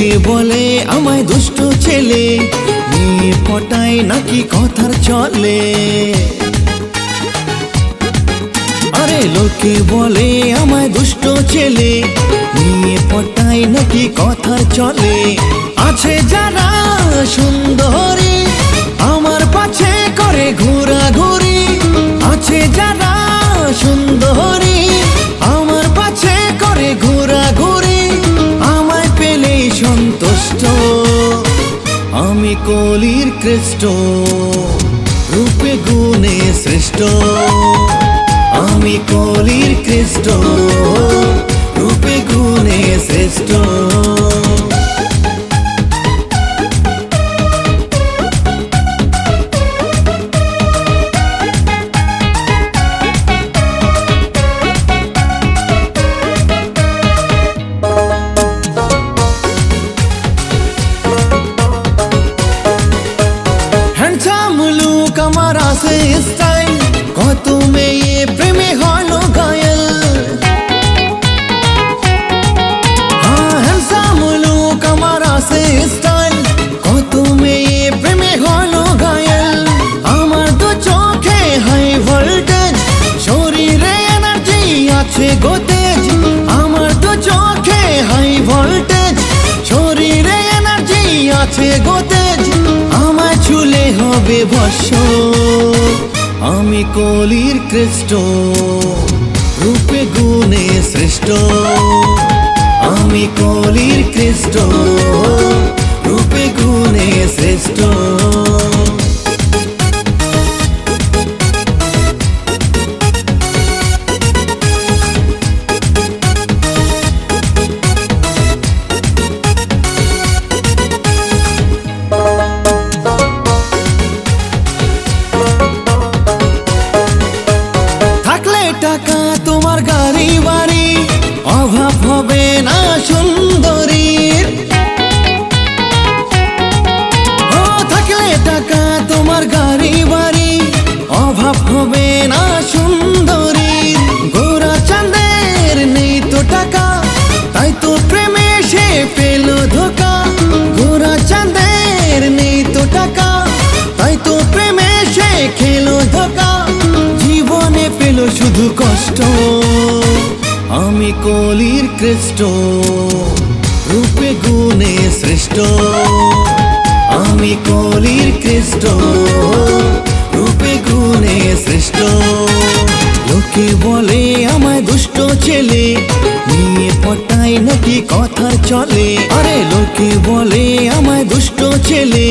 লোকে বলে আমায় দুষ্ট ছেলে, মেয়ে পটায় নাকি কথার চলে। আরে লোকে বলে আমায় দুষ্ট ছেলে, মেয়ে পটায় নাকি কথার চলে। আছে যারা সুন্দরী আমার পাছে করে ঘোরাঘুরি, আছে যারা সুন্দরী আমার পাছে করে ঘোরাঘুরি। আমায় পেলেই সন্তুষ্ট, আমি কলির কৃষ্ট, রূপে গুণে শ্রেষ্ঠ। আমি কলির কৃষ্ট, রূপে গুণে শ্রেষ্ঠ। হ্যান্ডসাম লুক আমার আছে স্টাইল, কত মেয়ে প্রেমে হলো ঘায়েল। হ্যান্ডসাম লুক আমার আছে স্টাইল, কত মেয়ে প্রেমে হলো ঘায়েল। আমার দু চোখে হাই ভোল্টেজ, শরীরে এনার্জি আছে গতেজ। আমার দু চোখে হাই ভোল্টেজ, শরীরে এনার্জি আছে গতেজ। আমায় ছুলে হবে ভস্য, আমি কলির কৃষ্ট, রূপে গুণে শ্রেষ্ঠ। আমি কলির কৃষ্ট, রূপে গুণে শ্রেষ্ঠ। টাকা তোমার গাড়ি বাড়ি, অভাব হবে না সুন্দরীর। ও থাকলে টাকা তোমার গাড়ি বাড়ি, অভাব হবে না সুন্দরীর। গোরা চাঁদের নেই তো টাকা, তাই তো প্রেমে সে পেল ধোকা। গোরা চাঁদের নেই তো টাকা, তাই তো প্রেমে সে খেলো ধোকা। জীবনে পেল শুধু কষ্ট, আমি কলির কৃষ্ট, রূপে গুণে শ্রেষ্ঠ। আমি কলির কৃষ্ট, রূপে গুণে শ্রেষ্ঠ। লোকে বলে আমায় দুষ্ট ছেলে, মেয়ে পটায় নাকি কথার চলে। আরে লোকে বলে আমায় দুষ্ট ছেলে,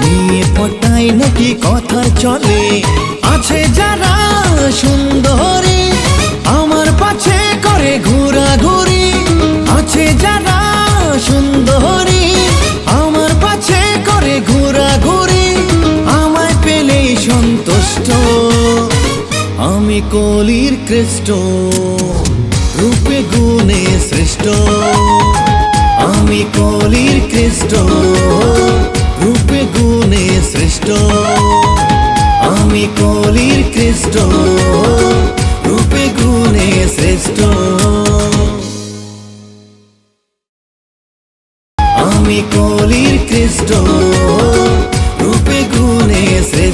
মেয়ে পটায় নাকি কথার চলে। আছে যারা সুন্দরী আমার পাছে করে ঘোরাঘুরি, আছে যারা সুন্দরী আমার পাছে করে ঘোরাঘুরি। আমায় পেলেই সন্তুষ্ট, আমি কলির কৃষ্ট, রূপে গুণে শ্রেষ্ঠ। আমি কলির কৃষ্ট, রূপে গুণে শ্রেষ্ঠ। আমি কলির কৃষ্ট, রূপে গুণে শ্রেষ্ঠ। আমি কলির কৃষ্ট, রূপে গুণে শ্রেষ্ঠ।